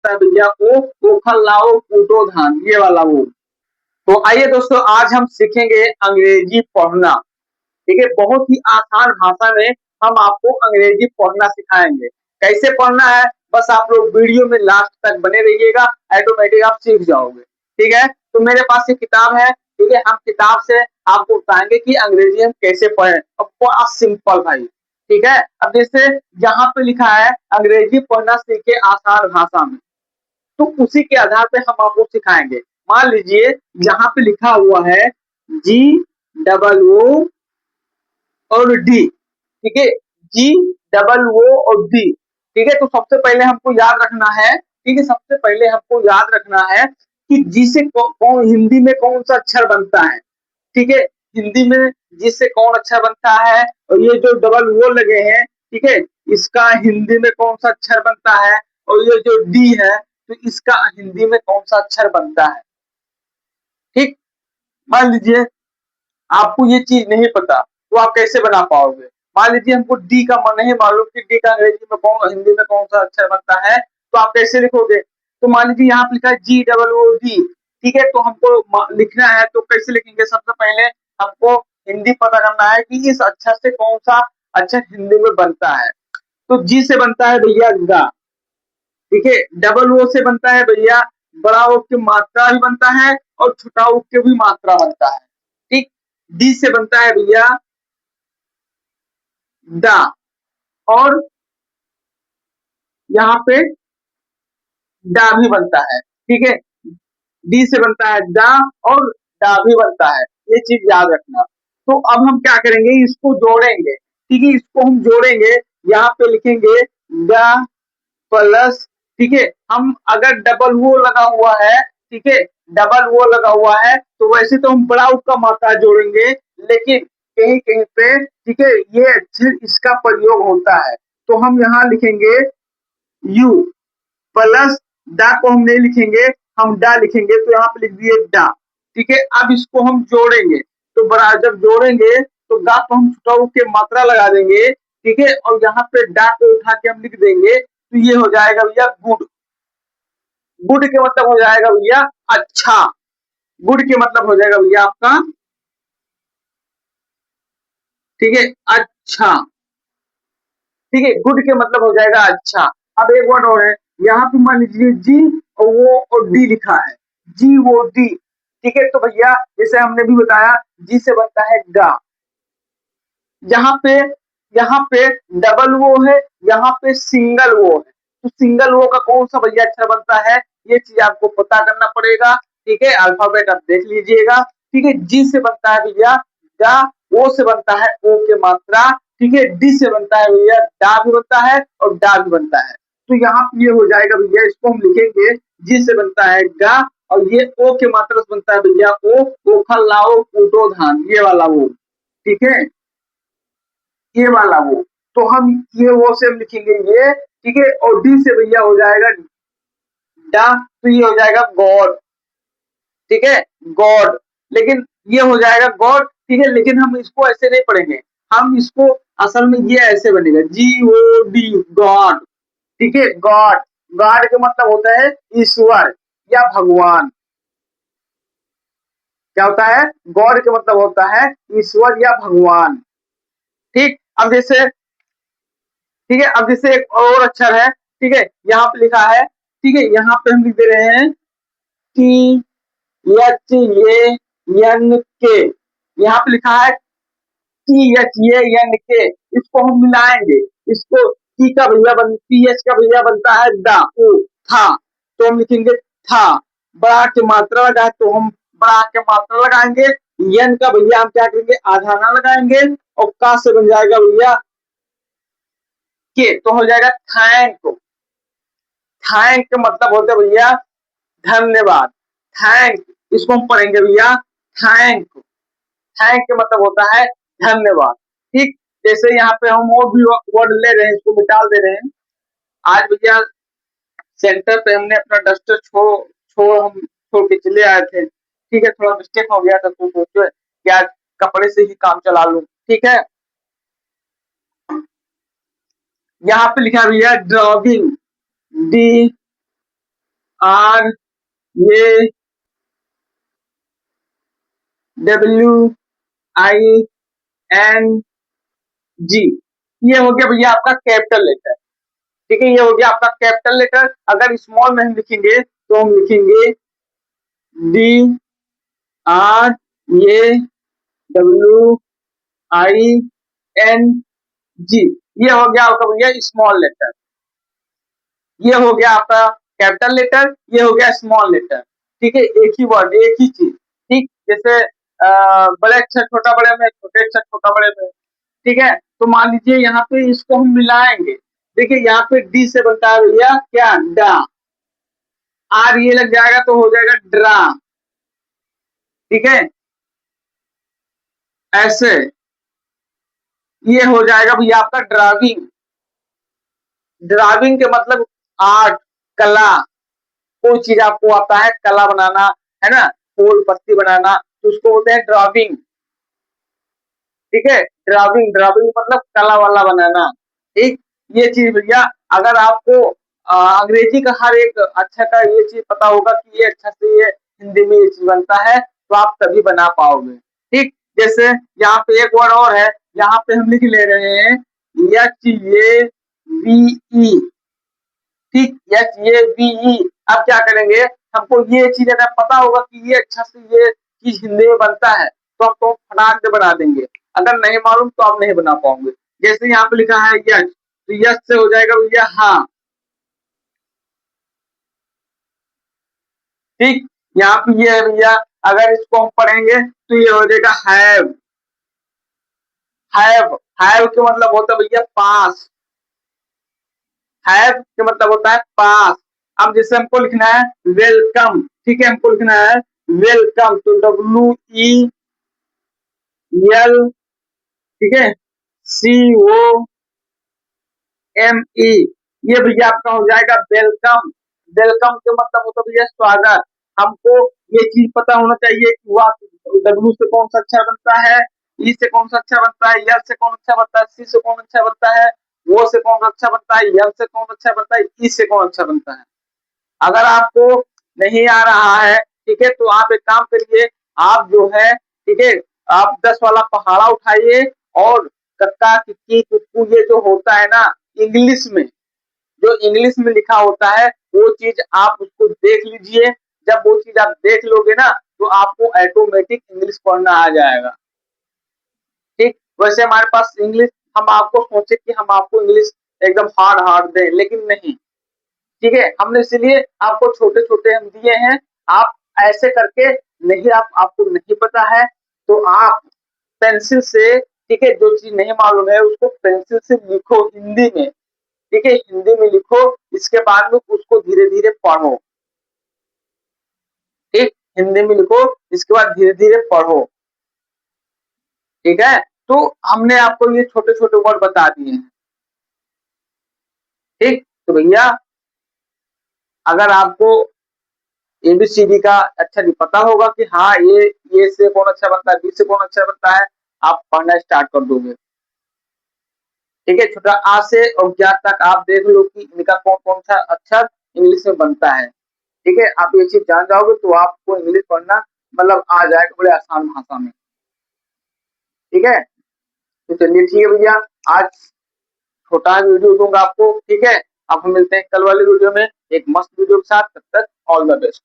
बनता है भैया ओ फल लाओ कूटो धान, ये वाला वो। तो आइए दोस्तों, आज हम सीखेंगे अंग्रेजी पढ़ना। ठीक है, बहुत ही आसान भाषा में हम आपको अंग्रेजी पढ़ना सिखाएंगे। कैसे पढ़ना है, बस आप लोग वीडियो में लास्ट तक बने रहिएगा, ऑटोमेटिक आप सीख जाओगे। ठीक है, तो मेरे पास ये किताब है। ठीक है, हम किताब से आपको बताएंगे कि अंग्रेजी हम कैसे पढ़ें, और बड़ा सिंपल भाई। ठीक है, अब जैसे यहाँ पे लिखा है अंग्रेजी पढ़ना सीखे आसान भाषा में, तो उसी के आधार पे हम आपको सिखाएंगे। मान लीजिए यहाँ पे लिखा हुआ है GOO और डी। ठीक है, GOO और डी। ठीक है, तो सबसे पहले हमको याद रखना है। ठीक है, सबसे पहले हमको याद रखना है कि जी से कौन हिंदी में कौन सा अक्षर बनता है। ठीक है, हिंदी में जी से कौन अक्षर बनता है, और ये जो डबल वो लगे हैं, ठीक है, इसका हिंदी में कौन सा अक्षर बनता है, और ये जो डी है तो इसका हिंदी में कौन सा अक्षर बनता है। ठीक, मान लीजिए आपको ये चीज नहीं पता, तो आप कैसे बना पाओगे। मान लीजिए हमको डी का नहीं मालूम कि डी का अंग्रेजी में कौन, हिंदी में कौन सा अक्षर बनता है, तो आप कैसे लिखोगे। तो मान लीजिए यहाँ पे लिखा है GOOD। ठीक है, तो हमको लिखना है, तो कैसे लिखेंगे। सबसे पहले हमको हिंदी पता करना है कि इस अक्षर से कौन सा अक्षर हिंदी में बनता है। तो जी से बनता है भैया गा। ठीक है, डबल ओ से बनता है भैया बड़ा ओ की मात्रा भी बनता है, और छोटा ओ की भी मात्रा बनता है। ठीक, डी से बनता है भैया दा, और यहाँ पे डा भी बनता है। ठीक है, डी से बनता है दा, और डा भी बनता है, ये चीज याद रखना। तो अब हम क्या करेंगे, इसको जोड़ेंगे। ठीक है, इसको हम जोड़ेंगे, यहाँ पे लिखेंगे दा प्लस। ठीक है, हम अगर डबल वो लगा हुआ है, ठीक है, डबल वो लगा हुआ है, तो वैसे तो हम बड़ा का मात्रा जोड़ेंगे, लेकिन कहीं कहीं पे, ठीक है, ये अक्षर इसका प्रयोग होता है, तो हम यहाँ लिखेंगे यू प्लस डा को हम नहीं लिखेंगे, हम डा लिखेंगे, तो यहाँ पे लिख दिए डा। ठीक है, अब इसको हम जोड़ेंगे, तो बड़ा जब जोड़ेंगे तो गा को हम छोटा के मात्रा लगा देंगे। ठीक है, और यहाँ पे डा को उठा के हम लिख देंगे, तो ये हो जाएगा भैया गुड। गुड के मतलब हो जाएगा भैया अच्छा। गुड के मतलब हो जाएगा भैया आपका, ठीक है, अच्छा। ठीक है, गुड के मतलब हो जाएगा अच्छा। अब एक वर्ड और है, यहाँ पे मान लीजिए जी और वो और डी लिखा है, GOD। ठीक है, तो भैया जैसे हमने भी बताया, जी से बनता है गा। यहाँ पे डबल वो है, यहाँ पे सिंगल वो है, तो सिंगल वो का कौन सा भैया अक्षर बनता है, ये चीज आपको पता करना पड़ेगा। ठीक है, अल्फाबेट आप देख लीजिएगा। ठीक है, जी से बनता है भैया गा, ओ से बनता है ओ के मात्रा। ठीक है, डी से बनता है भैया डा भी बनता है, और डा भी बनता है। तो यहाँ पे ये हो जाएगा भैया, इसको हम लिखेंगे जी से बनता है गा, और ये ओ के मात्रा से बनता है भैया ओ फल लाओ कूटो धान, ये वाला वो। ठीक है, ये वाला वो। तो हम ये वो से हम लिखेंगे ये। ठीक है, और डी से भैया हो जाएगा डा, तो ये हो जाएगा गॉड। ठीक है, गॉड, लेकिन ये हो जाएगा गॉड। ठीक है, लेकिन हम इसको ऐसे नहीं पढ़ेंगे, हम इसको असल में ये ऐसे बनेगा GOD गॉड। ठीक है, गॉड। गॉड का मतलब होता है ईश्वर या भगवान। क्या होता है, गॉड का मतलब होता है ईश्वर या भगवान। ठीक, अब जैसे, ठीक है, अब जैसे एक और अक्षर है। ठीक है, यहाँ पे लिखा है, ठीक है, यहाँ पे हम लिख दे रहे हैं THANK। यहाँ पे लिखा है THANK, इसको हम मिलाएंगे। इसको टी का भैया TH का भैया बनता है दा, ओ था, तो हम लिखेंगे था। बड़ा के मात्रा लगा, तो हम बड़ा के मात्रा लगाएंगे। यन का भैया हम क्या करेंगे, आधा ना लगाएंगे, और का से बन जाएगा भैया के, तो हो जाएगा थैंक। थैंक मतलब होता है भैया धन्यवाद। थैंक, इसको हम पढ़ेंगे भैया थैंक। थैंक का मतलब होता है धन्यवाद। ठीक, जैसे यहाँ पे हम और भी वर्ड ले रहे हैं, इसको मिटा दे रहे हैं। आज भैया सेंटर पे हमने अपना डस्टर छोड़ के चले आए थे। ठीक है, थोड़ा मिस्टेक हो गया था, तो सोचो कि आज कपड़े से ही काम चला लूं। ठीक है, यहाँ पे लिखा भैया drawing, R A W I N G, ये हो गया भैया आपका कैपिटल लेटर। ठीक है, ये हो गया आपका कैपिटल लेटर। अगर स्मॉल में हम लिखेंगे तो हम लिखेंगे D R A W I N G, ये हो गया आपका भैया स्मॉल लेटर। ये हो गया आपका कैपिटल लेटर, ये हो गया स्मॉल लेटर। ठीक है, एक ही वर्ड, एक ही चीज। ठीक, जैसे बड़े अक्षर छोटा बड़े में, छोटे अक्षर छोटा बड़े में। ठीक है, तो मान लीजिए यहाँ पे इसको हम मिलाएंगे। देखिए यहाँ पे डी से बनता है भैया क्या, डा। आर ये लग जाएगा तो हो जाएगा ड्रा। ठीक है, ऐसे ये हो जाएगा भैया आपका ड्राइविंग। ड्राइविंग के मतलब आर्ट, कला। कोई चीज आपको आता है कला बनाना, है ना, फूल पत्ती बनाना, तो उसको बोलते हैं ड्राइविंग। ठीक है, ड्राइविंग, ड्राइविंग मतलब कला वाला बनाना। ठीक, ये चीज भैया अगर आपको अंग्रेजी का हर एक अच्छा का ये चीज पता होगा कि ये अच्छा से ये हिंदी में ये चीज बनता है, तो आप तभी बना पाओगे। ठीक, जैसे यहाँ पे एक वर्ड और है, यहाँ पे हम लिख ले रहे हैं HAVE। ठीक, HAVE। अब क्या करेंगे, हमको ये चीज अगर पता होगा कि ये अच्छा से ये चीज हिंदी में बनता है, तो हम तो फटाक से बना देंगे। अगर नहीं मालूम तो आप नहीं बना पाओगे। जैसे यहाँ पे लिखा है यश, तो यश से हो जाएगा भैया हाँ। ठीक, यहाँ पे ये है भैया, अगर इसको हम पढ़ेंगे तो ये हो जाएगा हैव। हैव, हैव के मतलब होता है भैया पास। हैव के मतलब होता है पास। अब जैसे हमको लिखना है वेलकम। ठीक है, हमको लिखना है वेलकम, तो WEL, ठीक है, COME, ये भैया आपका हो जाएगा वेलकम। वेलकम के मतलब होता है भैया स्वागत। हमको ये चीज पता होना चाहिए कि वह डब्ल्यू से कौन सा अक्षर बनता है, ई से कौन सा अक्षर बनता है, यल से कौन अच्छा बनता है, सी से कौन अच्छा बनता है, वो से कौन अच्छा बनता है, यल से कौन अच्छा बनता है, ई से कौन अच्छा बनता है। अगर आपको नहीं आ रहा है, ठीक है, तो आप एक काम करिए, आप जो है, ठीक है, आप 10 वाला पहाड़ा उठाइए और कक्का किक्की कुक्कू ये जो होता है ना इंग्लिश में, जो इंग्लिश में लिखा होता है वो चीज आप उसको देख लीजिए। जब वो चीज आप देख लोगे ना तो आपको ऑटोमेटिक इंग्लिश पढ़ना आ जाएगा। ठीक, वैसे हमारे पास इंग्लिश, हम आपको सोचे कि हम आपको इंग्लिश एकदम हार्ड हार्ड दें, लेकिन नहीं। ठीक है, हमने इसलिए आपको छोटे छोटे हम दिए हैं। आप ऐसे करके नहीं, आपको नहीं पता है तो आप पेंसिल से, ठीक है, जो चीज नहीं मालूम है उसको पेंसिल से लिखो हिंदी में। ठीक है, हिंदी में लिखो, इसके बाद में उसको धीरे धीरे पढ़ो। ठीक, हिंदी में लिखो, इसके बाद धीरे धीरे पढ़ो। ठीक है, तो हमने आपको ये छोटे छोटे वर्ड बता दिए हैं। ठीक, तो भैया अगर आपको एबीसीडी का अच्छा नहीं पता होगा कि हाँ ये से कौन अच्छा बनता है, बी से कौन अच्छा बनता है, आप पढ़ना स्टार्ट कर दोगे। ठीक है, छोटा आ से और ज्ञात तक आप देख लो कि इनका कौन कौन सा अक्षर इंग्लिश में बनता है। ठीक है, आप ये चीज जान जाओगे तो आपको इंग्लिश पढ़ना मतलब आ जाएगा बड़े आसान भाषा में। ठीक है, तो चलिए ठीक है भैया, आज छोटा वीडियो दूंगा आपको। ठीक है, आप मिलते हैं कल वाले वीडियो में एक मस्त वीडियो के साथ। तब तक ऑल द बेस्ट।